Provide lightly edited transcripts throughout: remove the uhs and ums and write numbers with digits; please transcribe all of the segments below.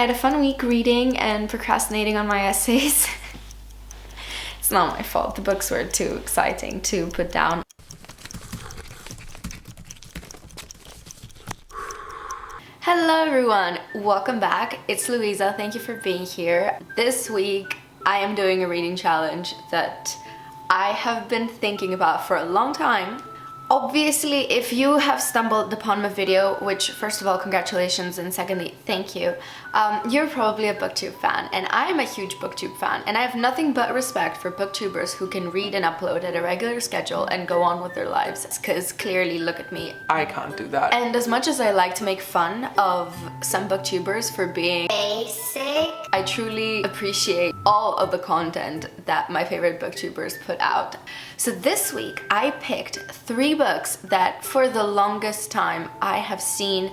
I had a fun week reading and procrastinating on my essays. It's not my fault, the books were too exciting to put down. Hello everyone, welcome back. It's Louisa, thank you for being here. This week I am doing a reading challenge that I have been thinking about for a long time. Obviously, if you have stumbled upon my video, which first of all, congratulations, and secondly, thank you, you're probably a booktube fan, and I'm a huge booktube fan, and I have nothing but respect for booktubers who can read and upload at a regular schedule and go on with their lives, because clearly, look at me. I can't do that. And as much as I like to make fun of some booktubers for being basic, I truly appreciate all of the content that my favorite booktubers put out. So this week, I picked 3 books that for the longest time I have seen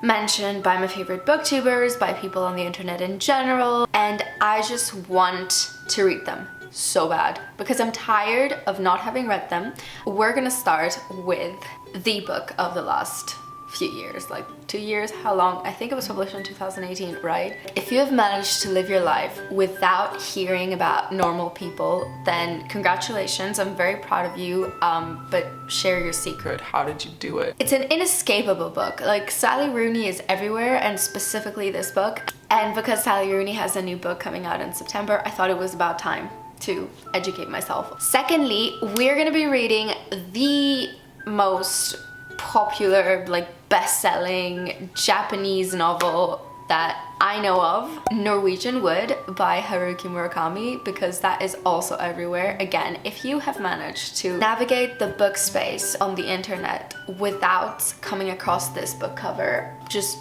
mentioned by my favorite booktubers, by people on the internet in general, and I just want to read them so bad because I'm tired of not having read them. We're gonna start with the book of the last few years, like 2 years, how long? I think it was published in 2018, right? If you have managed to live your life without hearing about normal people, then congratulations, I'm very proud of you, but share your secret. How did you do it? It's an inescapable book. Like, Sally Rooney is everywhere, and specifically this book. And because Sally Rooney has a new book coming out in September, I thought it was about time to educate myself. Secondly, we're gonna be reading the most popular, like, best-selling Japanese novel that I know of, Norwegian Wood by Murakami, because that is also everywhere. Again, if you have managed to navigate the book space on the internet without coming across this book cover, just...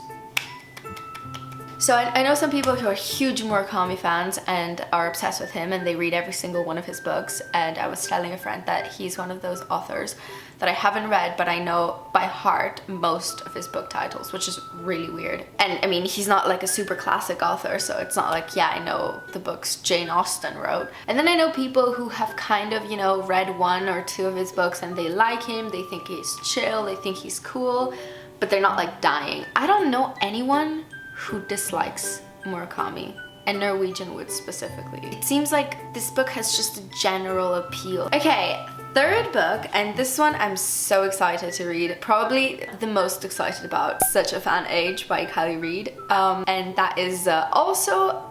So I know some people who are huge Murakami fans and are obsessed with him, and they read every single one of his books, and I was telling a friend that he's one of those authors that I haven't read, but I know by heart most of his book titles, which is really weird. And I mean, he's not like a super classic author, so it's not like, yeah, I know the books Jane Austen wrote. And then I know people who have kind of, you know, read 1 or 2 of his books and they like him, they think he's chill, they think he's cool, but they're not like dying. I don't know anyone who dislikes Murakami, and Norwegian Wood specifically. It seems like this book has just a general appeal. Okay, 3rd book, and this one I'm so excited to read. Probably the most excited about. Such a Fan Age by Kiley Reid. And that is also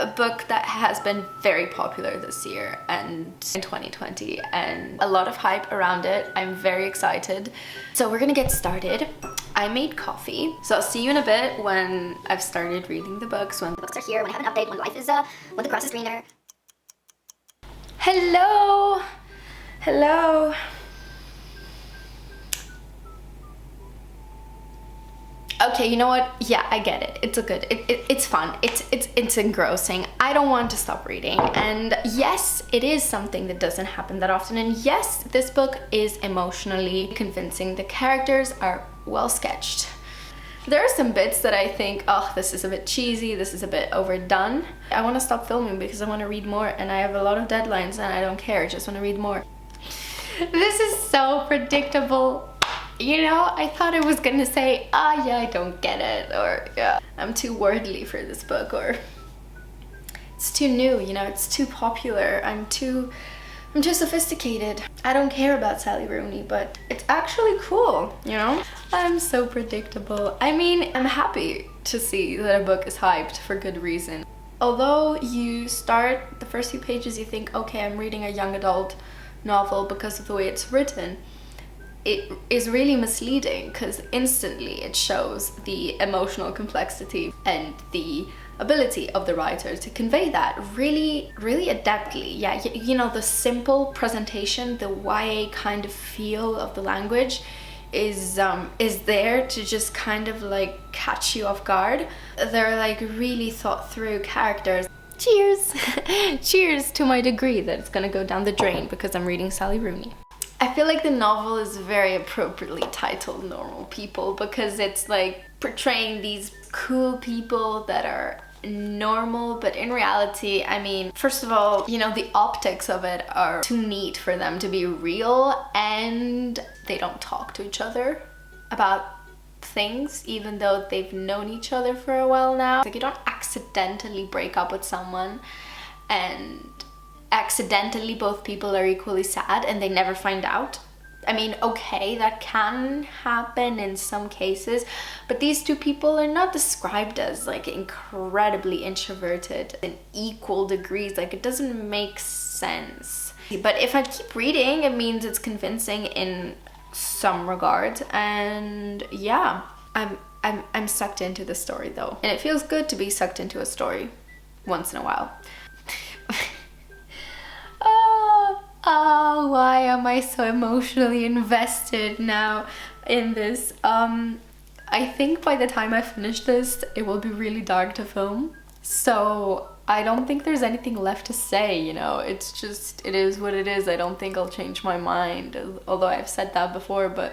a book that has been very popular this year and in 2020, and a lot of hype around it. I'm very excited. So we're gonna get started. I made coffee, so I'll see you in a bit when I've started reading the books, when the books are here, when I have an update, when life is, when the grass is greener. Hello! Hello! Okay, you know what? Yeah, I get it. It's a good, it's fun. It's engrossing. I don't want to stop reading. And yes, it is something that doesn't happen that often. And yes, this book is emotionally convincing. The characters are well sketched. There are some bits that I think, oh, this is a bit cheesy, this is a bit overdone. I want to stop filming because I want to read more, and I have a lot of deadlines and I don't care, I just want to read more. This is so predictable. You know, I thought I was gonna say, ah, yeah, I don't get it, or yeah, I'm too worldly for this book, or it's too new, you know, it's too popular, I'm too sophisticated. I don't care about Sally Rooney, but it's actually cool, you know? I'm so predictable. I mean, I'm happy to see that a book is hyped for good reason. Although you start the first few pages, you think, okay, I'm reading a young adult novel because of the way it's written. It is really misleading because instantly it shows the emotional complexity and the ability of the writer to convey that really, really adeptly. Yeah, you know, the simple presentation, the YA kind of feel of the language is there to just kind of like catch you off guard. They're like really thought through characters. Cheers! Cheers to my degree that it's gonna go down the drain because I'm reading Sally Rooney. I feel like the novel is very appropriately titled Normal People because it's like portraying these cool people that are normal, but in reality, I mean, first of all, you know, the optics of it are too neat for them to be real, and they don't talk to each other about things, even though they've known each other for a while now. Like, you don't accidentally break up with someone and accidentally both people are equally sad and they never find out. I mean, okay, that can happen in some cases, but these two people are not described as like incredibly introverted in equal degrees. Like, it doesn't make sense. But if I keep reading, it means it's convincing in some regards, and yeah, I'm sucked into the story though, and it feels good to be sucked into a story once in a while. Oh, why am I so emotionally invested now in this? I think by the time I finish this, it will be really dark to film. So I don't think there's anything left to say, you know? It's just, it is what it is. I don't think I'll change my mind, although I've said that before, but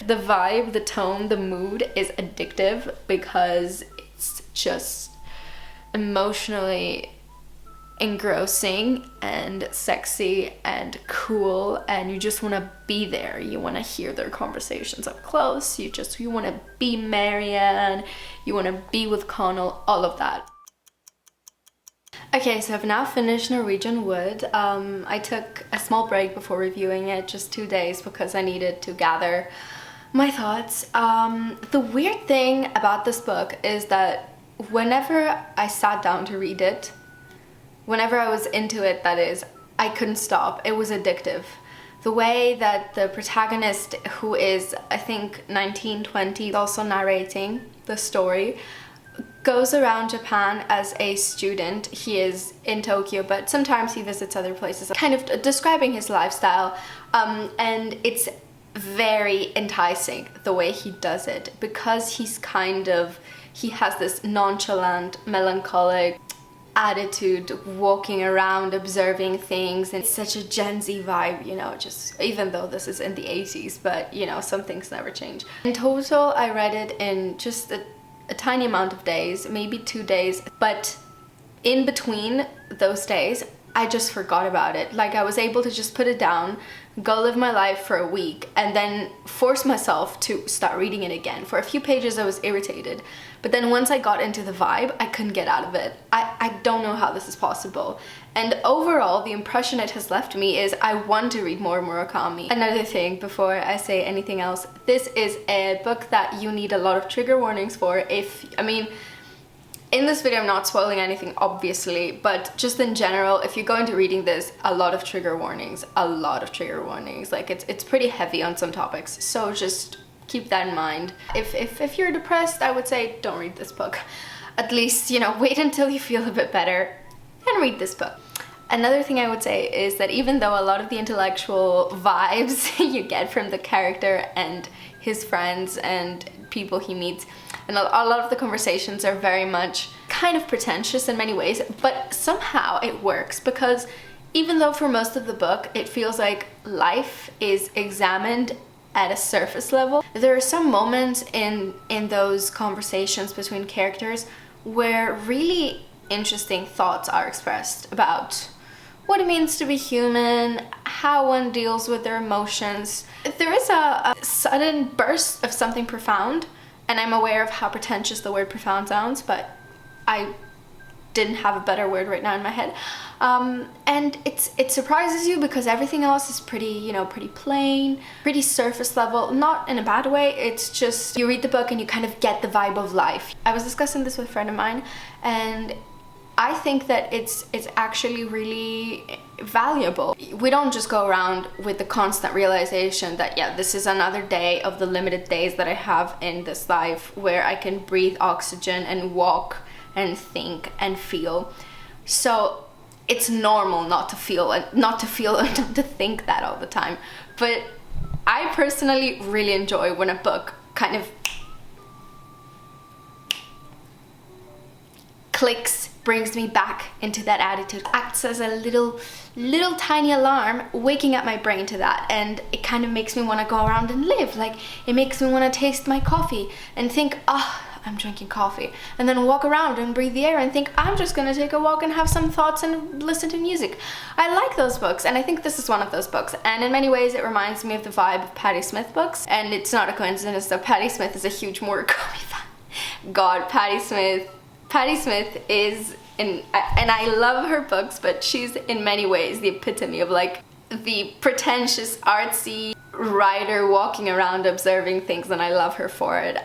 the vibe, the tone, the mood is addictive because it's just emotionally engrossing and sexy and cool, and you just want to be there. You want to hear their conversations up close. You want to be Marianne, you want to be with Connell, all of that. Okay, so I've now finished Norwegian Wood. I took a small break before reviewing it, just 2 days, because I needed to gather my thoughts. The weird thing about this book is that whenever I sat down to read it, whenever I was into it, that is, I couldn't stop. It was addictive. The way that the protagonist, who is, I think, 19, 20, also narrating the story, goes around Japan as a student. He is in Tokyo, but sometimes he visits other places, kind of describing his lifestyle, and it's very enticing the way he does it, because he has this nonchalant, melancholic attitude, walking around, observing things, and it's such a Gen Z vibe, you know, just even though this is in the 80s, but you know, some things never change. In total, I read it in just a tiny amount of days, maybe 2 days, but in between those days, I just forgot about it. Like, I was able to just put it down, go live my life for a week, and then force myself to start reading it again. For a few pages I was irritated, but then once I got into the vibe, I couldn't get out of it. I don't know how this is possible. And overall, the impression it has left me is I want to read more Murakami. Another thing, before I say anything else, this is a book that you need a lot of trigger warnings for. In this video, I'm not spoiling anything, obviously, but just in general, if you go into reading this, a lot of trigger warnings, Like, it's pretty heavy on some topics, so just keep that in mind. If you're depressed, I would say don't read this book. At least, you know, wait until you feel a bit better and read this book. Another thing I would say is that even though a lot of the intellectual vibes you get from the character and his friends and people he meets, and a lot of the conversations are very much kind of pretentious in many ways, but somehow it works, because even though for most of the book it feels like life is examined at a surface level, there are some moments in those conversations between characters where really interesting thoughts are expressed about what it means to be human, how one deals with their emotions. There is a sudden burst of something profound, and I'm aware of how pretentious the word profound sounds, but I didn't have a better word right now in my head. And it surprises you because everything else is pretty, you know, pretty plain, pretty surface level, not in a bad way. It's just, you read the book and you kind of get the vibe of life. I was discussing this with a friend of mine, and I think that it's actually really valuable. We don't just go around with the constant realization that, yeah, this is another day of the limited days that I have in this life where I can breathe oxygen and walk and think and feel. So it's normal not to feel and not to think that all the time. But I personally really enjoy when a book kind of clicks, brings me back into that attitude, acts as a little tiny alarm, waking up my brain to that, and it kind of makes me want to go around and live. Like, it makes me want to taste my coffee and think, oh, I'm drinking coffee, and then walk around and breathe the air and think, I'm just gonna take a walk and have some thoughts and listen to music. I like those books, and I think this is one of those books, and in many ways it reminds me of the vibe of Patti Smith books, and it's not a coincidence that Patti Smith is a huge Murakami fan. God, Patti Smith is, and I love her books, but she's in many ways the epitome of like the pretentious, artsy writer walking around observing things, and I love her for it.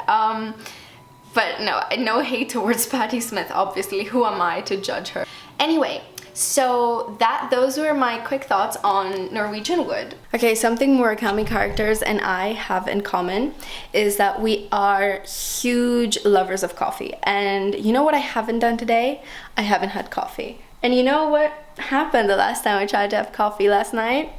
But no hate towards Patti Smith, obviously. Who am I to judge her? Anyway, so those were my quick thoughts on Norwegian Wood. Okay, something Murakami characters and I have in common is that we are huge lovers of coffee. And you know what I haven't done today? I haven't had coffee. And you know what happened the last time I tried to have coffee last night?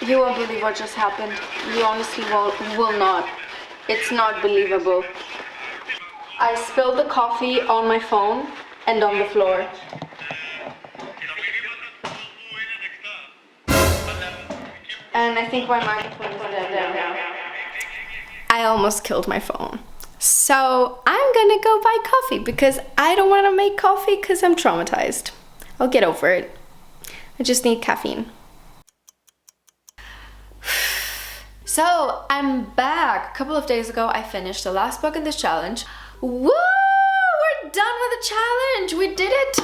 You won't believe what just happened. You honestly will not. It's not believable. I spilled the coffee on my phone and on the floor. And I think my microphone is dead now. I almost killed my phone. So I'm gonna go buy coffee because I don't want to make coffee because I'm traumatized. I'll get over it. I just need caffeine. So I'm back. A couple of days ago I finished the last book in this challenge. Woo! We're done with the challenge! We did it!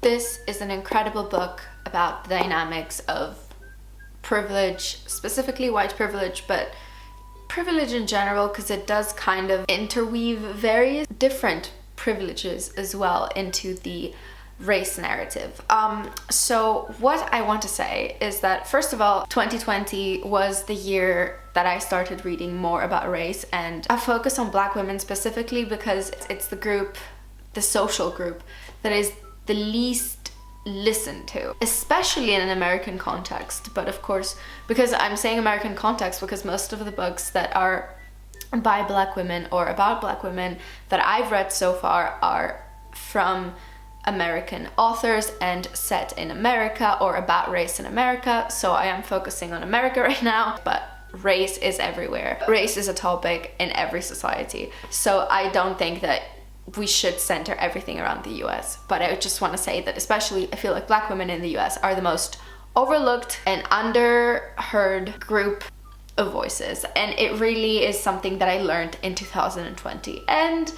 This is an incredible book about the dynamics of privilege, specifically white privilege, but privilege in general, because it does kind of interweave various different privileges as well into the race narrative. So what I want to say is that, first of all, 2020 was the year that I started reading more about race, and I focus on Black women specifically because it's the group, the social group, that is the least listened to, especially in an American context. But of course, because I'm saying American context because most of the books that are by Black women or about Black women that I've read so far are from American authors and set in America or about race in America. So I am focusing on America right now, but race is everywhere. Race is a topic in every society. So I don't think that we should center everything around the US. But I just want to say that especially I feel like Black women in the US are the most overlooked and underheard group of voices. And it really is something that I learned in 2020. And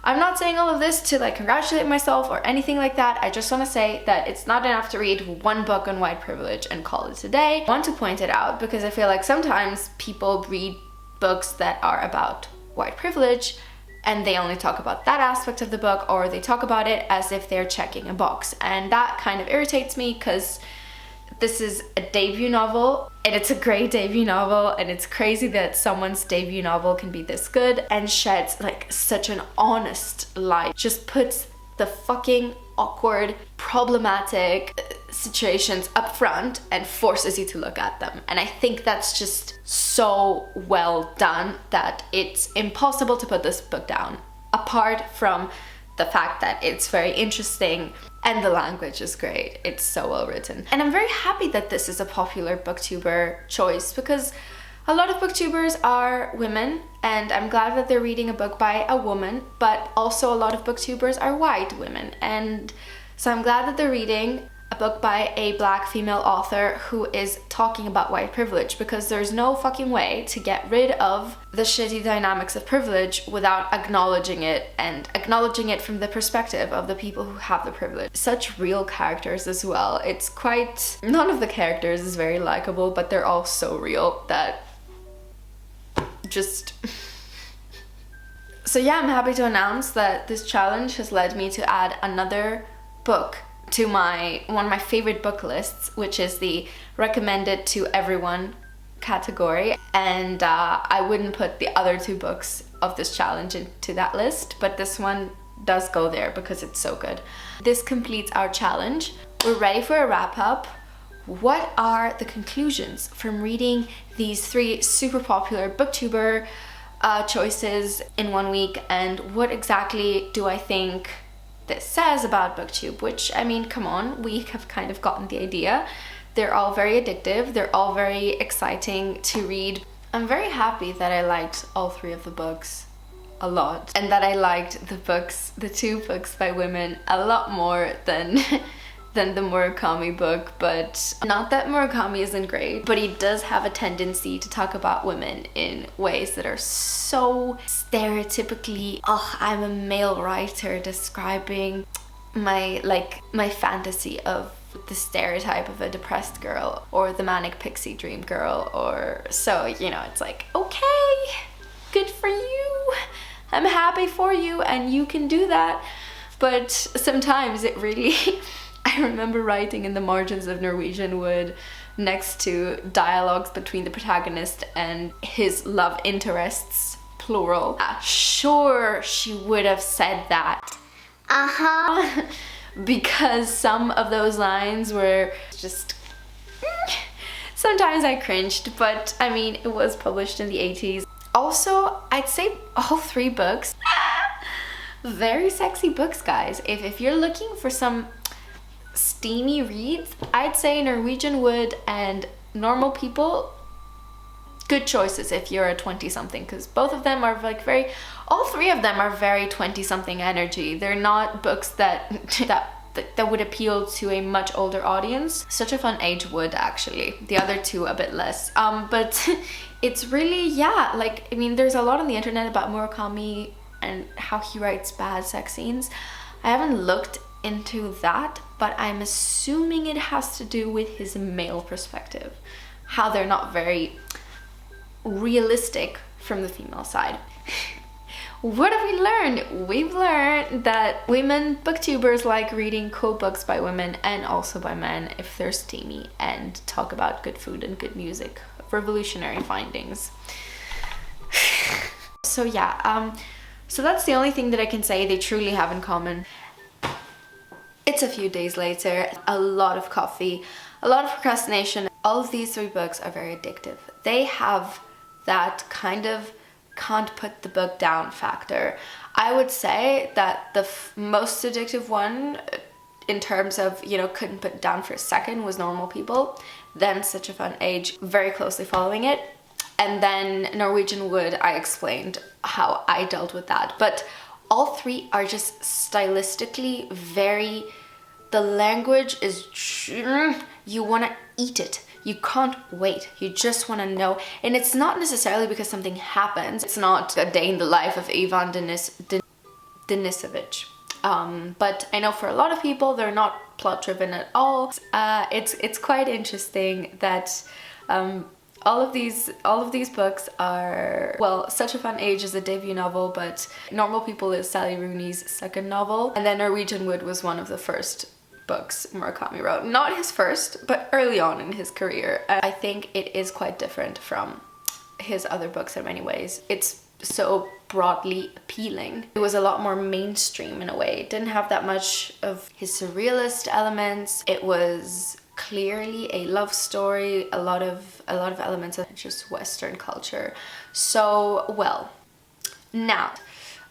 I'm not saying all of this to like congratulate myself or anything like that. I just want to say that it's not enough to read one book on white privilege and call it a day. I want to point it out because I feel like sometimes people read books that are about white privilege and they only talk about that aspect of the book, or they talk about it as if they're checking a box. And that kind of irritates me because this is a debut novel and it's a great debut novel, and it's crazy that someone's debut novel can be this good and sheds like such an honest light. Just puts the fucking awkward, problematic situations up front and forces you to look at them. And I think that's just so well done that it's impossible to put this book down, apart from the fact that it's very interesting and the language is great. It's so well written. And I'm very happy that this is a popular booktuber choice because a lot of booktubers are women, and I'm glad that they're reading a book by a woman, but also a lot of booktubers are white women. And so I'm glad that they're reading a book by a Black female author who is talking about white privilege, because there's no fucking way to get rid of the shitty dynamics of privilege without acknowledging it, and acknowledging it from the perspective of the people who have the privilege. Such real characters as well. It's quite... None of the characters is very likable, but they're all so real that just... So yeah, I'm happy to announce that this challenge has led me to add another book to one of my favorite book lists, which is the recommended to everyone category. And I wouldn't put the other two books of this challenge into that list, but this one does go there because it's so good. This completes our challenge. We're ready for a wrap up. What are the conclusions from reading these three super popular booktuber choices in 1 week, and what exactly do I think this says about booktube, which, I mean, come on, we have kind of gotten the idea. They're all very addictive, they're all very exciting to read. I'm very happy that I liked all 3 of the books a lot, and that I liked the 2 books by women a lot more than than the Murakami book. But not that Murakami isn't great, but he does have a tendency to talk about women in ways that are so stereotypically, oh, I'm a male writer describing my fantasy of the stereotype of a depressed girl or the manic pixie dream girl, or so, you know, it's like, okay, good for you, I'm happy for you, and you can do that. But sometimes it really I remember writing in the margins of Norwegian Wood, next to dialogues between the protagonist and his love interests, plural. Sure, she would have said that. Because some of those lines were just... sometimes I cringed, but I mean, it was published in the 80s. Also, I'd say all 3 books, very sexy books, guys. If you're looking for some steamy reads, I'd say Norwegian Wood and Normal People, good choices if you're a 20-something, because both of them are like all 3 of them are very 20-something energy. They're not books that would appeal to a much older audience. Such a Fun Age would, actually. The other 2 a bit less. But it's really, yeah, like, I mean, there's a lot on the internet about Murakami and how he writes bad sex scenes. I haven't looked into that, but I'm assuming it has to do with his male perspective, how they're not very realistic from the female side. What have we learned? We've learned that women booktubers like reading cool books by women and also by men if they're steamy and talk about good food and good music. Revolutionary findings. So yeah, so that's the only thing that I can say they truly have in common. It's a few days later, a lot of coffee, a lot of procrastination. All of these 3 books are very addictive. They have that kind of can't put the book down factor. I would say that the most addictive one in terms of, you know, couldn't put it down for a second was Normal People, then Such a Fun Age, very closely following it, and then Norwegian Wood. I explained how I dealt with that, but all 3 are just stylistically very, the language is, you want to eat it. You can't wait. You just want to know. And it's not necessarily because something happens. It's not a day in the life of Ivan Denisovich. But I know for a lot of people, they're not plot driven at all. It's quite interesting that all of these books are, well, Such a Fun Age is a debut novel, but Normal People is Sally Rooney's 2nd novel, and then Norwegian Wood was one of the first books Murakami wrote. Not his first, but early on in his career. I think it is quite different from his other books in many ways. It's so broadly appealing. It was a lot more mainstream in a way. It didn't have that much of his surrealist elements. It was clearly a love story, a lot of elements of just Western culture. So, well, now,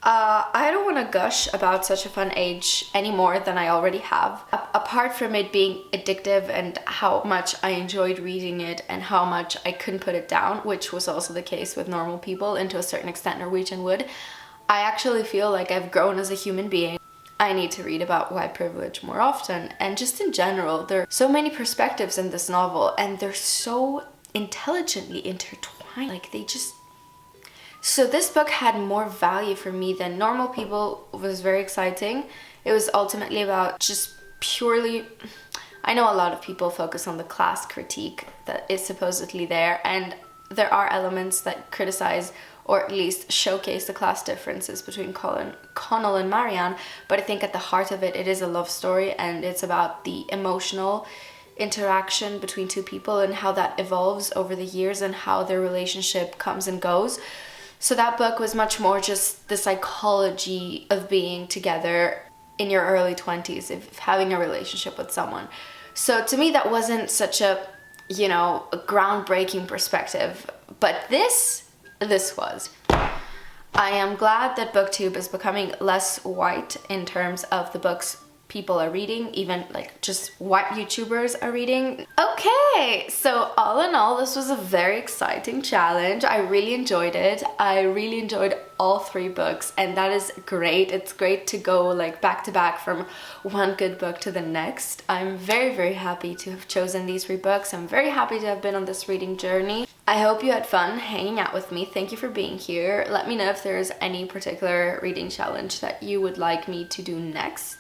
I don't want to gush about Such a Fun Age any more than I already have. Apart from it being addictive and how much I enjoyed reading it and how much I couldn't put it down, which was also the case with Normal People and to a certain extent Norwegian Wood, I actually feel like I've grown as a human being. I need to read about white privilege more often, and just in general, there are so many perspectives in this novel and they're so intelligently intertwined. Like, they just... So this book had more value for me than Normal People. Was very exciting. It was ultimately about just purely... I know a lot of people focus on the class critique that is supposedly there, and there are elements that criticize or at least showcase the class differences between Connell and Marianne, but I think at the heart of it, it is a love story, and it's about the emotional interaction between 2 people and how that evolves over the years and how their relationship comes and goes. So that book was much more just the psychology of being together in your early 20s, of having a relationship with someone. So to me, that wasn't such a, you know, a groundbreaking perspective, but this was. I am glad that booktube is becoming less white in terms of the books people are reading, even like just white YouTubers are reading. Okay, so all in all, this was a very exciting challenge. I really enjoyed it. I really enjoyed all 3 books, and that is great. It's great to go like back to back from one good book to the next. I'm very, very happy to have chosen these 3 books. I'm very happy to have been on this reading journey. I hope you had fun hanging out with me. Thank you for being here. Let me know if there's any particular reading challenge that you would like me to do next.